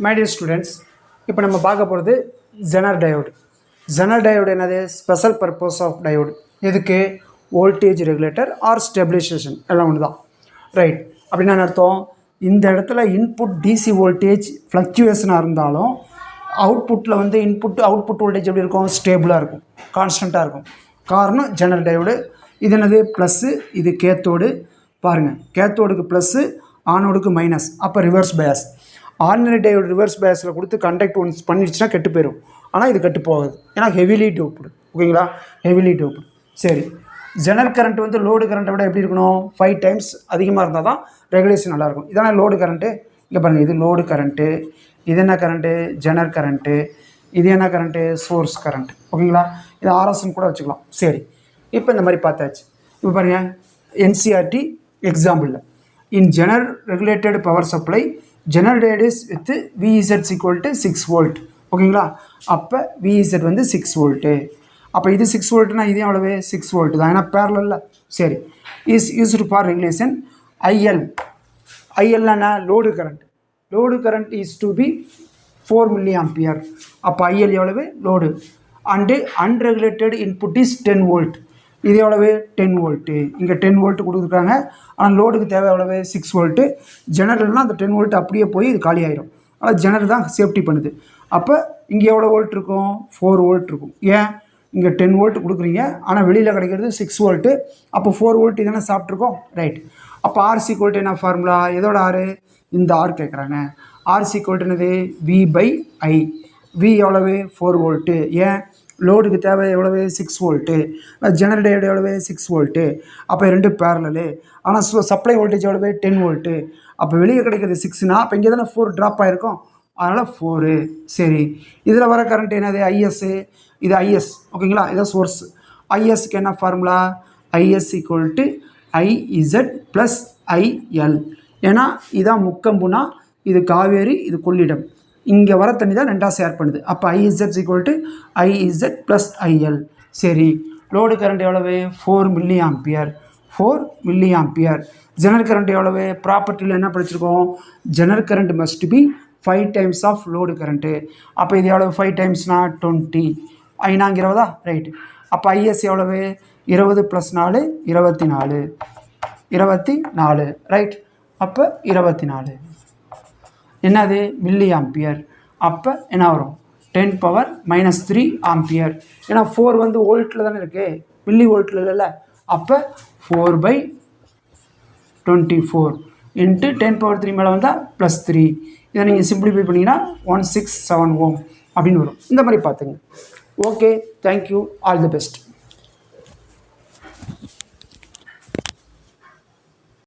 My dear students, இப்போ நம்ம பார்க்க போகிறது Zener diode. Zener diode என்னது ஸ்பெஷல் பர்பஸ் ஆஃப் diode. இதுக்கு வோல்டேஜ் ரெகுலேட்டர் ஆர் ஸ்டெபிலைசேஷன் எல்லாம் ஒன்று தான். ரைட், அப்படின்னா அர்த்தம் இந்த இடத்துல இன்புட் டிசி வோல்டேஜ் ஃப்ளக்சுவேஷனாக இருந்தாலும் அவுட்புட்டில் வந்து அவுட்புட் வோல்டேஜ் எப்படி இருக்கும், ஸ்டேபிளாக இருக்கும், கான்ஸ்டண்ட்டாக இருக்கும். காரணம் Zener diode. இது என்னது ப்ளஸ்ஸு, இது கேத்தோடு. பாருங்கள், கேத்தோடுக்கு ப்ளஸ்ஸு, ஆனோடுக்கு மைனஸ், அப்போ reverse bias. Ordinary diode reverse பயாஸில் கொடுத்து கண்டக்ட் ஒன்ஸ் பண்ணிடுச்சுன்னா கெட்டு போயிடும். ஆனால் இது கெட்டு போகாது, ஏன்னா ஹெவிலி டோப்டு. ஓகேங்களா, ஹெவிலி டோப்டு. சரி, ஜெனர் கரண்ட் வந்து லோடு கரண்ட்டை விட எப்படி இருக்கணும், 5 டைம்ஸ் அதிகமாக இருந்தால் தான் ரெகுலேஷன் நல்லாயிருக்கும். இதெல்லாம் லோடு கரண்ட்டு. இங்கே பாருங்கள், இது லோடு கரண்ட்டு, இது என்ன கரண்ட்டு, ஜெனர் கரண்ட்டு, இது என்ன கரண்ட்டு, சோர்ஸ் கரண்ட். ஓகேங்களா, இது ஆர்எஸ்ன்னு கூட வச்சுக்கலாம். சரி, இப்போ இந்த மாதிரி பார்த்தாச்சு. இப்போ பாருங்கள், என்சிஆர்டி எக்ஸாம்பிளில் in zener regulated power supply Zener diode is with VZ equal to 6 volt. ஓகேங்களா, அப்போ VZ வந்து 6 வோல்ட்டு. அப்போ இது 6 வோல்ட்னா இதே அவ்வளவு 6 வோல்ட்டு தான், ஏன்னா பேரலில். சரி, இஸ் யூஸ்டு ஃபார் ரெகுலேஷன். ஐஎல்னா load current. Load current is to be 4 milli ampere. அப்போ ஐஎல் எவ்வளவு, load. And unregulated input is 10 volt. இது எவ்வளவு, 10 வோல்ட்டு. இங்கே 10 வோல்ட்டு கொடுத்துருக்காங்க, ஆனால் லோடுக்கு தேவை எவ்வளவு, 6 வோல்ட்டு. ஜெனரல்னால் அந்த 10 வோல்ட்டு அப்படியே போய் இது காலி ஆயிரும். ஆனால் ஜெனரல் தான் சேஃப்டி பண்ணுது. அப்போ இங்கே எவ்வளோ வோல்ட் இருக்கும், 4 வோல்ட் இருக்கும். ஏன், இங்கே 10 வோல்ட் கொடுக்குறீங்க, ஆனால் வெளியில் கிடைக்கிறது 6 வோல்ட்டு. அப்போ 4 வோல்ட் இதெல்லாம் சாப்பிட்ருக்கோம். ரைட், அப்போ ஆர்சி ஈக்குவல் என்ன ஃபார்முலா, எதோட ஆறு, இந்த ஆர் கேட்குறாங்க. ஆர்சி ஈக்குவல் என்னது, V/I. V எவ்வளவு, 4 வோல்ட்டு. ஏன், லோடுக்கு தேவை எவ்வளவு, 6 வோல்ட்டு. ஜெனர் டையோடு எவ்வளவு, 6 வோல்ட்டு. அப்போ ரெண்டு பேரலு. ஆனால் சப்ளை வோல்டேஜ் எவ்வளவு, 10 வோல்ட்டு. அப்போ வெளியே கிடைக்கிறது 6னா, அப்போ இங்கே தானே 4 ட்ராப் ஆகிருக்கும், அதனால் 4. சரி, இதில் வர கரண்ட் என்னது, ஐஎஸ்ஸு. இது ஐஎஸ். ஓகேங்களா, இதான் சோர்ஸ். ஐஎஸ்க்கு என்ன formula, IS equal to IZ plus IL. ஏன்னா இதான் முக்கம்புனா, இது காவேரி, இது கொள்ளிடம். இங்கே வர தண்ணி தான் ரெண்டாக ஷேர் பண்ணுது. அப்போ IZ equal to IZ plus IL. சரி, லோடு கரண்ட் எவ்வளவு, 4 milli ampere. 4 milli ampere. Zener current எவ்வளவு, ப்ராப்பர்ட்டியில் என்ன படிச்சிருக்கோம், zener current must be 5 times of load current. அப்போ இது எவ்வளவு, 5 டைம்ஸ்னா 20. ஐநாங்க 20. ரைட்டு, அப்போ ஐஎஸ் எவ்வளவு, 20 + 4 24. 24. ரைட், அப்போ 24 என்னது, மில்லி ஆம்பியர். அப்போ என்ன வரும், 10⁻³ ஆம்பியர். ஏன்னா 4 வந்து வோல்ட்டில் தானே இருக்குது, மில்லி வோல்ட்டில் இல்லைல்ல. அப்போ 4/24 இன்ட்டு 10⁻³ மேலே வந்தால் +3. இதை நீங்கள் சிம்பிளிஃபை பண்ணிங்கன்னா 167 Ω அப்படின்னு வரும். இந்த மாதிரி பார்த்துங்க. Okay, thank you, all the best.